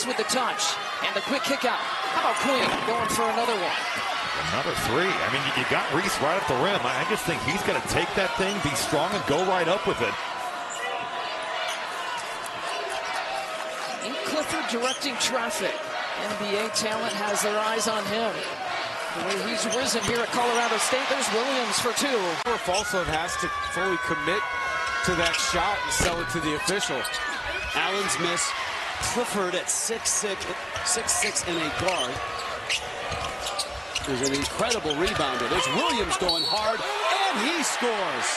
Reese with the touch and the quick kick out. How about Queen going for another one? Another three. I mean, you got Reese right at the rim. I just think he's going to take that thing, be strong, and go right up with it. And Clifford directing traffic. NBA talent has their eyes on him. The way he's risen here at Colorado State. There's Williams for two. Also has to fully commit to that shot and sell it to the official. Allen's miss. Clifford at 6'6", and a guard. There's an incredible rebounder. There's Williams going hard, and he scores.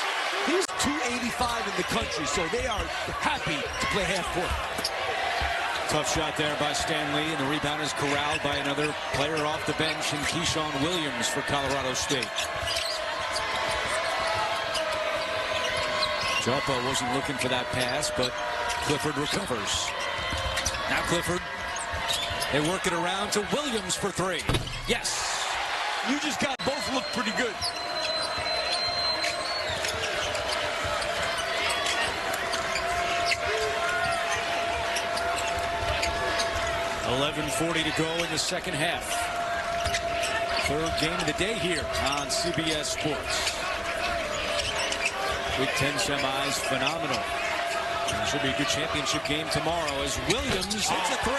He's 285 in the country, so they are happy to play half court. Tough shot there by Stanley, and the rebound is corralled by another player off the bench in Keshawn Williams for Colorado State. Joppa wasn't looking for that pass, but Clifford recovers. Now Clifford, they work it around to Williams for three. Yes. You just got both look pretty good. .11:40 to go in the second half. Third game of the day here on CBS Sports. Big Ten semis, phenomenal. And it should be a good championship game tomorrow as Williams hits a three.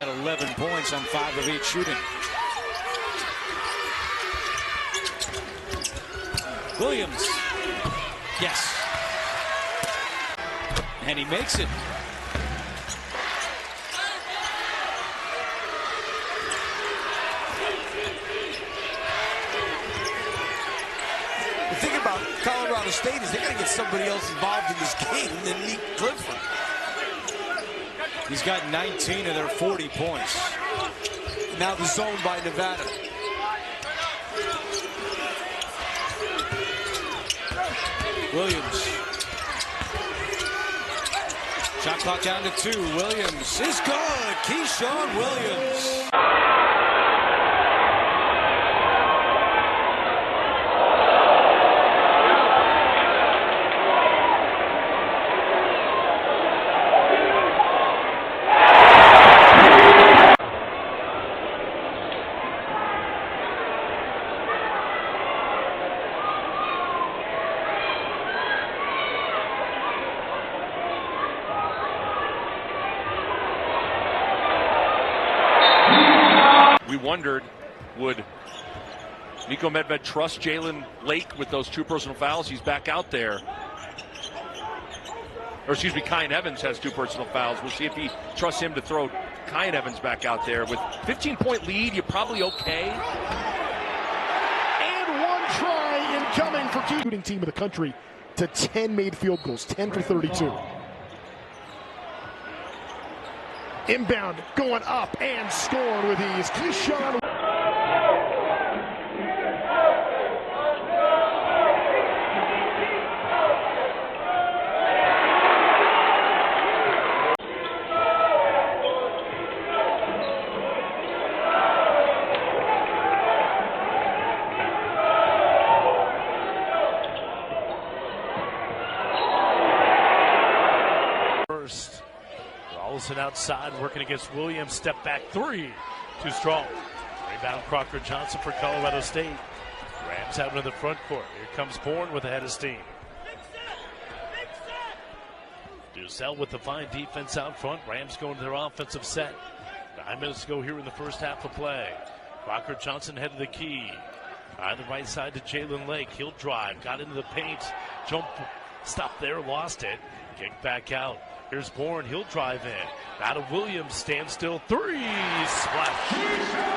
At 11 points on 5 of 8 shooting. Williams. Yes. And he makes it. The thing about Colorado State is they're going to get somebody else involved in this game than Nick Clifford. He's got 19 of their 40 points. Now the zone by Nevada. Williams. Shot clock down to 2. Williams is good. Keshawn Williams. We wondered, would Nico Medved trust Jalen Lake with those 2 personal fouls? He's back out there. Or excuse me, Kyan Evans has 2 personal fouls. We'll see if he trusts him to throw Kyan Evans back out there. With 15-point lead, you're probably okay. And one try incoming for shooting team of the country to 10 made field goals, 10 for 32. Inbound, going up and scored with ease. Keshawn. First. Rollison outside, working against Williams. Step back 3. Too strong. Rebound Crocker Johnson for Colorado State. Rams out into the front court. Here comes Bourne with a head of steam. Ducell with the fine defense out front. Rams going to their offensive set. 9 minutes to go here in the first half of play. Crocker Johnson head of the key. On the right side to Jalen Lake. He'll drive. Got into the paint. Jump. Stop there. Lost it. Kick back out. Here's Bourne. He'll drive in. Out of Williams. Stand still. 3. Splash.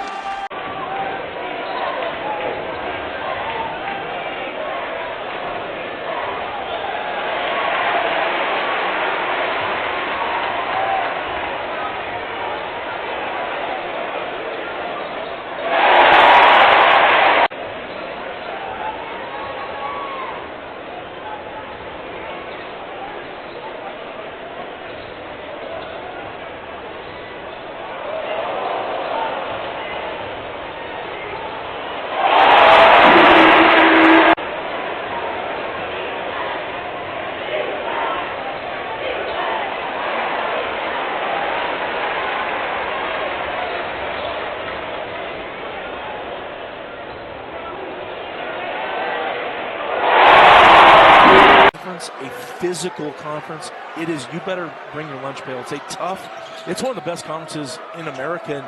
conference, a physical conference. It is, you better bring your lunch pail. It's a tough, it's one of the best conferences in America. And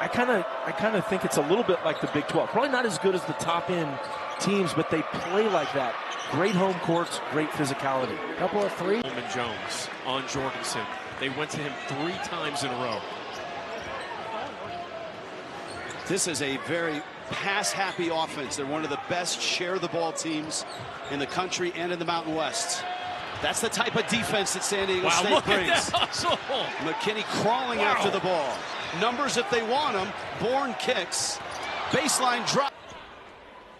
I kind of think it's a little bit like the Big 12. Probably not as good as the top-end teams, but they play like that. Great home courts, great physicality. Couple of three. Coleman Jones on Jorgensen. They went to him 3 times in a row. This is a very pass-happy offense. They're one of the best share-the-ball teams in the country and in the Mountain West. That's the type of defense that San Diego State brings. McKinney crawling after the ball. Numbers if they want them. Bourne kicks. Baseline drop.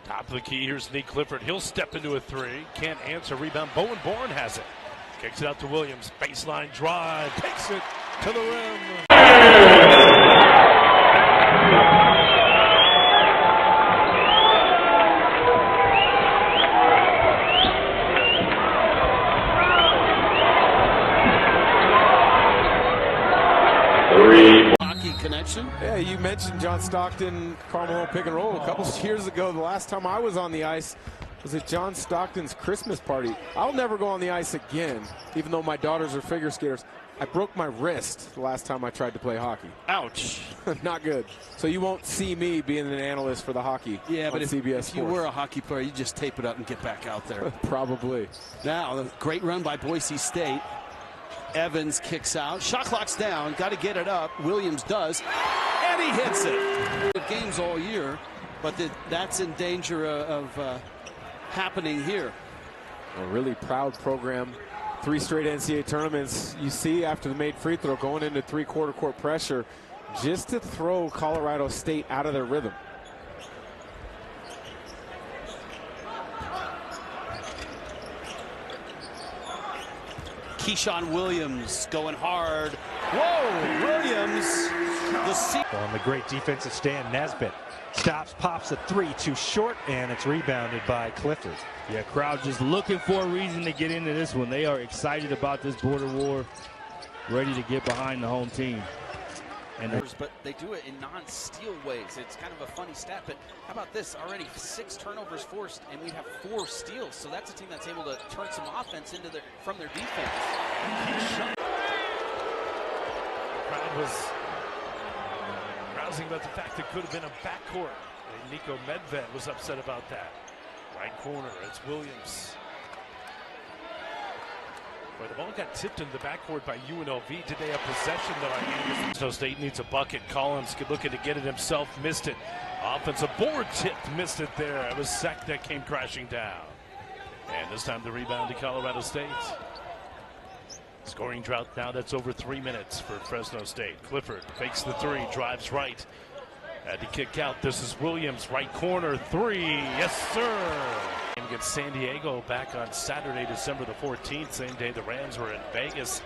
Top of the key, here's Nick Clifford. He'll step into a 3. Can't answer. Rebound. Bowen Bourne has it. Kicks it out to Williams. Baseline drive. Takes it to the rim. Hockey connection. Yeah, you mentioned John Stockton, Carmelo pick and roll a couple of years ago. The last time I was on the ice was at John Stockton's Christmas party. I'll never go on the ice again, even though my daughters are figure skaters. I broke my wrist the last time I tried to play hockey. Ouch. Not good. So you won't see me being an analyst for the hockey. Yeah, but if you were a hockey player, you just tape it up and get back out there. Probably. Now, a great run by Boise State. Evans kicks out. Shot clock's down. Got to get it up. Williams does. And he hits it. Games all year, but that's in danger of happening here. A really proud program. 3 straight NCAA tournaments. You see after the made free throw going into 3/4 court pressure just to throw Colorado State out of their rhythm. Keshawn Williams going hard. Whoa, Williams. On the great defensive stand, Nesbitt stops, pops a 3 too short, and it's rebounded by Clifford. Yeah, crowd just looking for a reason to get into this one. They are excited about this border war, ready to get behind the home team. But they do it in non-steal ways. It's kind of a funny stat, but how about this? Already 6 turnovers forced, and we have 4 steals. So that's a team that's able to turn some offense from their defense. The crowd was rousing about the fact it could have been a backcourt. And Nico Medved was upset about that. Right corner, it's Williams. But the ball got tipped in the backcourt by UNLV. Did they have possession, though? Fresno State needs a bucket. Collins looking to get it himself, missed it. Offensive board tipped, missed it there. It was Sack that came crashing down. And this time the rebound to Colorado State. Scoring drought now that's over 3 minutes for Fresno State. Clifford fakes the 3, drives right. Had to kick out. This is Williams, right corner, 3. Yes, sir. Against San Diego back on Saturday, December the 14th. Same day the Rams were in Vegas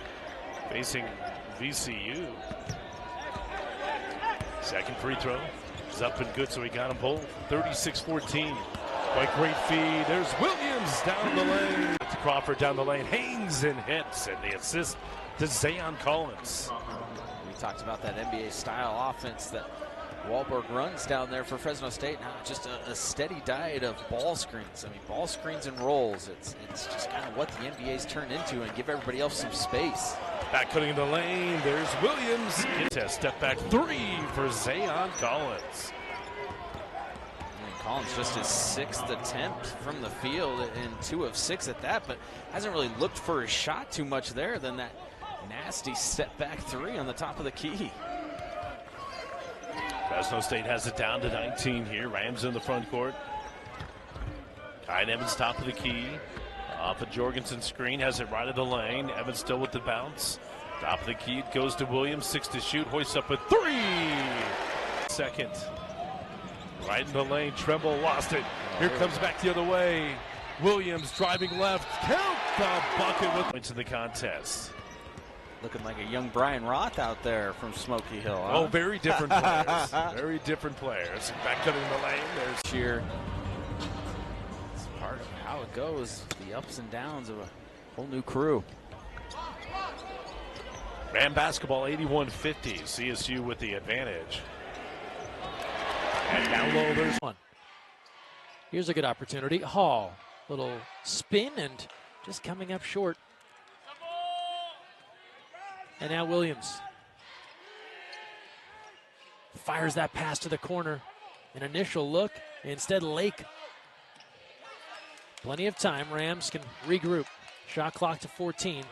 facing VCU. Second free throw is up and good, so he got them both. 36-14. Quite great feed. There's Williams down the lane. To Crawford down the lane. Hangs and hits, and the assist to Zayon Collins. We talked about that NBA style offense that Wahlberg runs down there for Fresno State. Now just a steady diet of ball screens. I mean, ball screens and rolls. It's just kind of what the NBA's turned into, and give everybody else some space. Back cutting in the lane. There's Williams. Gets a step back 3 for Zayon Collins. Collins just his 6th attempt from the field, and 2 of 6 at that, but hasn't really looked for his shot too much there than that nasty step back 3 on the top of the key. Fresno State has it down to 19 here. Rams in the front court. Kyle Evans top of the key. Off a Jorgensen screen, has it right of the lane. Evans still with the bounce. Top of the key, it goes to Williams, 6 to shoot, hoists up a 3. Second. Right in the lane, Tremble lost it. Here comes back the other way. Williams driving left. Count the bucket with points in the contest. Looking like a young Brian Roth out there from Smoky Hill. Huh? Oh, very different players. Very different players. Back cutting the lane. There's cheer. It's part of how it goes. The ups and downs of a whole new crew. Ram basketball 81-50. CSU with the advantage. And down low, there's one. Here's a good opportunity. Hall. Little spin and just coming up short. And now Williams fires that pass to the corner. An initial look, instead Lake. Plenty of time, Rams can regroup. Shot clock to 14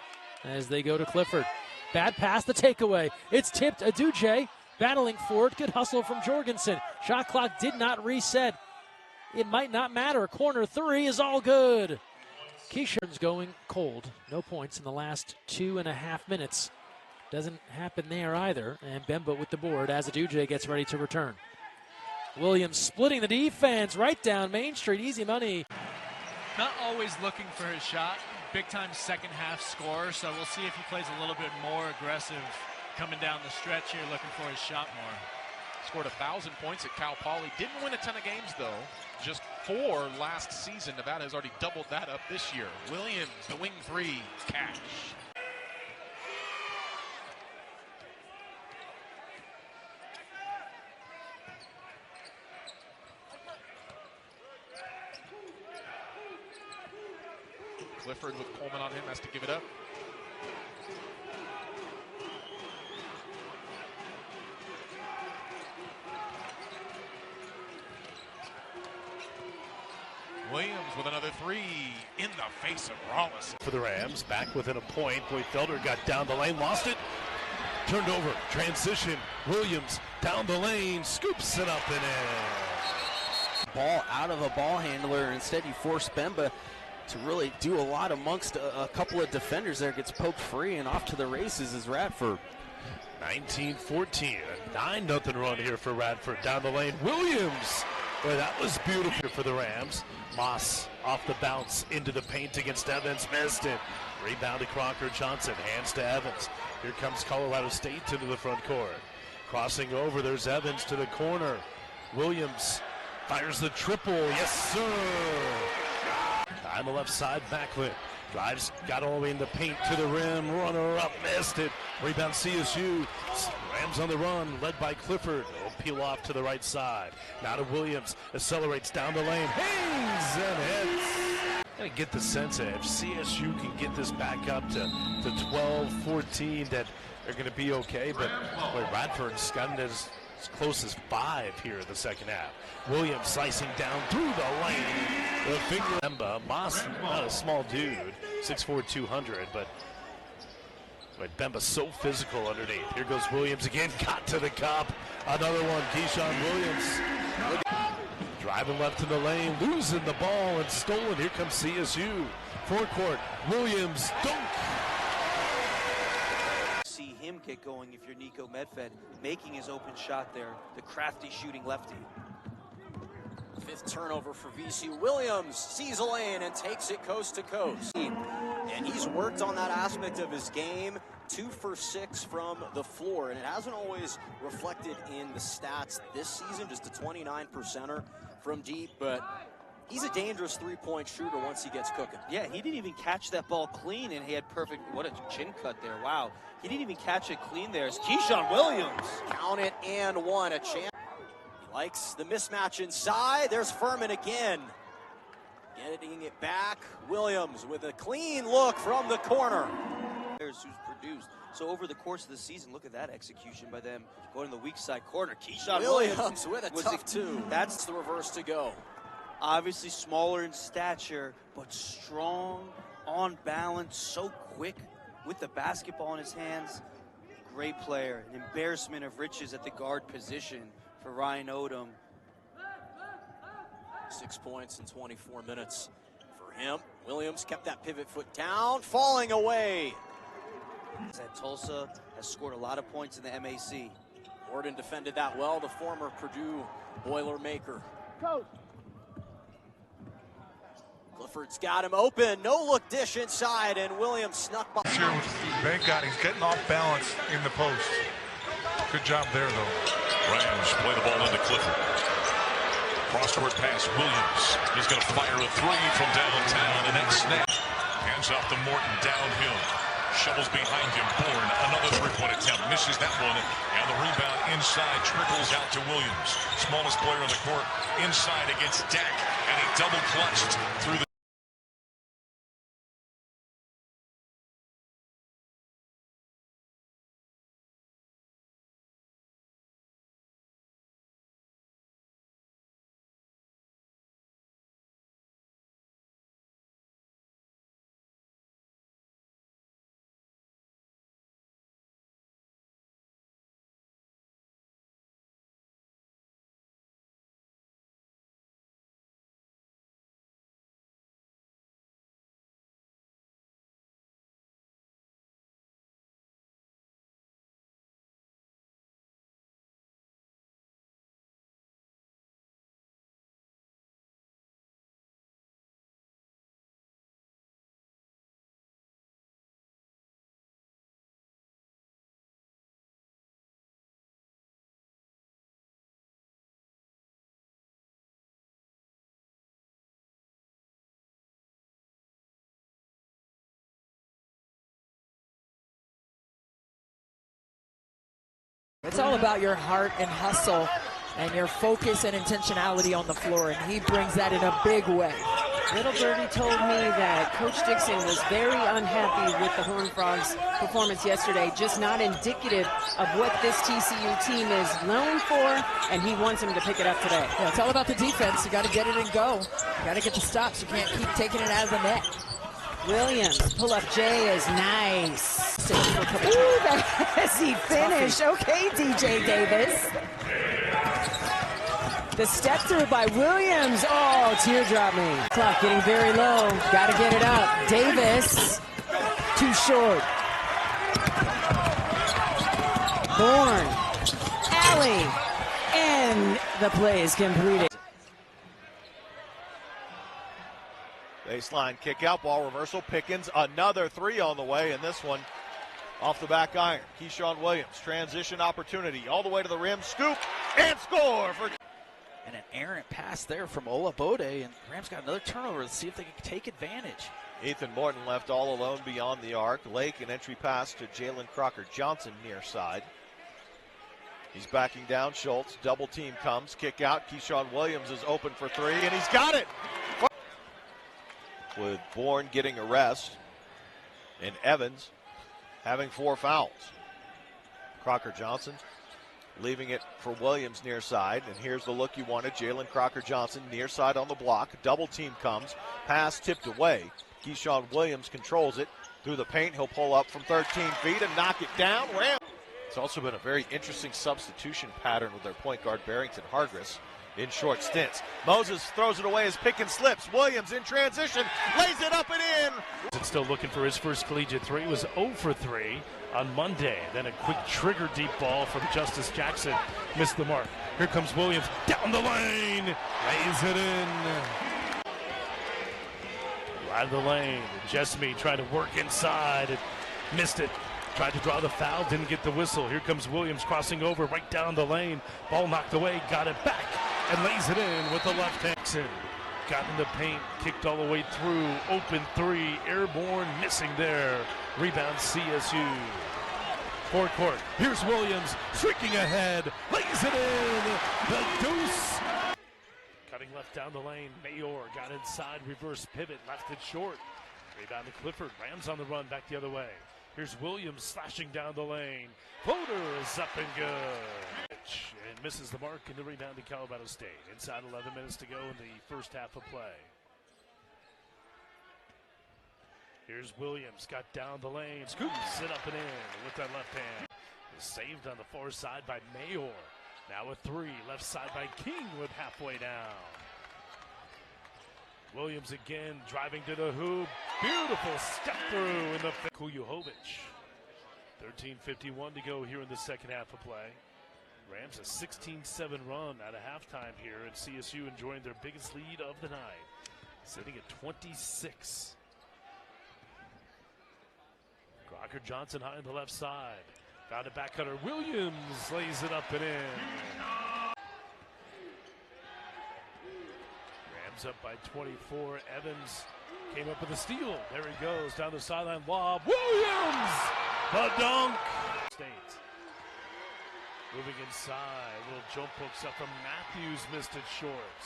as they go to Clifford. Bad pass, the takeaway. It's tipped. Aduje battling for it. Good hustle from Jorgensen. Shot clock did not reset. It might not matter. Corner three is all good. Keshawn's going cold. No points in the last 2.5 minutes. Doesn't happen there either. And Bemba with the board as Aduje gets ready to return. Williams splitting the defense right down Main Street. Easy money. Not always looking for his shot. Big-time second-half scorer, so we'll see if he plays a little bit more aggressive coming down the stretch here, looking for his shot more. Scored 1,000 points at Cal Poly. Didn't win a ton of games, though. Just 4 last season. Nevada has already doubled that up this year. Williams, the wing three, cash. Clifford with Coleman on him, has to give it up. Williams with another three in the face of Rawlison. For the Rams, back within a point. Boy, Felder got down the lane, lost it. Turned over, transition. Williams down the lane, scoops it up and in. Ball out of a ball handler. Instead, you force Bemba to really do a lot amongst a couple of defenders there. Gets poked free and off to the races is Radford. 19-14, a 9-0 run here for Radford. Down the lane, Williams. Boy, that was beautiful for the Rams. Moss off the bounce into the paint against Evans, missed it. Rebound to Crocker Johnson, hands to Evans. Here comes Colorado State into the front court. Crossing over, there's Evans to the corner. Williams fires the triple, yes sir. On the left side, Backlund drives, got all the way in the paint to the rim, runner up, missed it. Rebound CSU, Rams on the run, led by Clifford. Will peel off to the right side. Now to Williams, accelerates down the lane, hangs and hits. Gotta get the sense that if CSU can get this back up to 12-14, that they're gonna be okay, but boy, Radford's gotten as close as 5 here in the second half. Williams slicing down through the lane. The finger Bemba. Moss, not a small dude, 6'4", 200, but Bemba's so physical underneath. Here goes Williams again, got to the cup. Another one, Keshawn Williams. Driving left in the lane, losing the ball and stolen. Here comes CSU. Forecourt, Williams, dunk. See him get going if you're Nico Medved, making his open shot there, the crafty shooting lefty. 5th turnover for VCU. Williams sees a lane and takes it coast to coast. And he's worked on that aspect of his game. 2 for 6 from the floor, and it hasn't always reflected in the stats this season, just a 29%er from deep, but he's a dangerous three-point shooter once he gets cooking. Yeah, he didn't even catch that ball clean, and he had perfect, what a chin cut there, wow. He didn't even catch it clean there. It's Keshawn Williams. Count it and one, a chance. He likes the mismatch inside. There's Furman again. Getting it back, Williams with a clean look from the corner. Who's produced. So over the course of the season, look at that execution by them going to the weak side corner. Keshawn Williams with a tough two. That's the reverse to go. Obviously smaller in stature, but strong, on balance, so quick with the basketball in his hands. Great player. An embarrassment of riches at the guard position for Ryan Odom. 6 points in 24 minutes for him. Williams kept that pivot foot down, falling away. At Tulsa has scored a lot of points in the MAC. Gordon defended that well, the former Purdue Boilermaker. Coach. Clifford's got him open, no look dish inside, and Williams snuck by. Here with Bangkot, he's getting off balance in the post. Good job there, though. Rams play the ball into Clifford. Cross-court pass, Williams. He's going to fire a three from downtown, and that snap. Hands off to Morton downhill. Shovels behind him. Bourne, another three-point attempt. Misses that one, and the rebound inside trickles out to Williams. Smallest player on the court, inside against Dak, and he double-clutched through the It's all about your heart and hustle and your focus and intentionality on the floor, and he brings that in a big way. Little Birdie told me that Coach Dixon was very unhappy with the Horned Frogs' performance yesterday, just not indicative of what this TCU team is known for, and he wants him to pick it up today. Yeah, it's all about the defense. You got to get it and go. You got to get the stops. You can't keep taking it out of the net. Williams, pull-up J is nice. Ooh, that's he finished. Okay, DJ Davis. The step through by Williams. Oh, teardrop me. Clock getting very low. Got to get it up. Davis, too short. Bourne, alley, and the play is completed. Baseline kick out, ball reversal. Pickens, another three on the way, and this one off the back iron. Keshawn Williams, transition opportunity, all the way to the rim, scoop, and score for... And an errant pass there from Olabode, and Rams got another turnover. Let's see if they can take advantage. Ethan Morton left all alone beyond the arc. Lake, an entry pass to Jalen Crocker-Johnson near side. He's backing down. Schultz, double team comes, kick out. Keshawn Williams is open for three, and he's got it! With Bourne getting a rest, and Evans having 4 fouls. Crocker-Johnson leaving it for Williams near side, and here's the look you wanted. Jalen Crocker-Johnson near side on the block. Double team comes, pass tipped away. Keshawn Williams controls it through the paint. He'll pull up from 13 feet and knock it down. It's also been a very interesting substitution pattern with their point guard Barrington Hargress in short stints. Moses throws it away as Pickens slips. Williams in transition, lays it up and in. Still looking for his first collegiate three. Was 0 for 3 on Monday. Then a quick trigger deep ball from Justice Jackson. Missed the mark. Here comes Williams down the lane. Lays it in. Out of the lane. Jesme tried to work inside and missed it. Tried to draw the foul, didn't get the whistle. Here comes Williams crossing over right down the lane. Ball knocked away, got it back, and lays it in with the left hand. Got in the paint, kicked all the way through. Open three, airborne, missing there. Rebound CSU. Forecourt, here's Williams, streaking ahead, lays it in, the deuce. Cutting left down the lane, Mayor got inside, reverse pivot, left it short. Rebound to Clifford, Rams on the run, back the other way. Here's Williams slashing down the lane. Floater is up and good. And misses the mark, and the rebound to Colorado State. Inside 11 minutes to go in the first half of play. Here's Williams, got down the lane. Scoops it up and in with that left hand. Is saved on the far side by Mayor. Now a three, left side by King with halfway down. Williams again, driving to the hoop. Beautiful step through in the Kujuhovic. 13:51 to go here in the second half of play. Rams a 16-7 run out of halftime here, and CSU enjoying their biggest lead of the night, sitting at 26. Crocker-Johnson high on the left side. Found a back cutter. Williams lays it up and in. Up by 24. Evans came up with a steal. There he goes down the sideline. Lob. Williams! The dunk! State. Moving inside. Little jump hooks up from Matthews. Missed it short.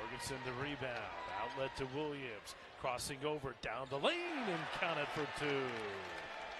Jorgensen the rebound. Outlet to Williams. Crossing over down the lane and counted for two.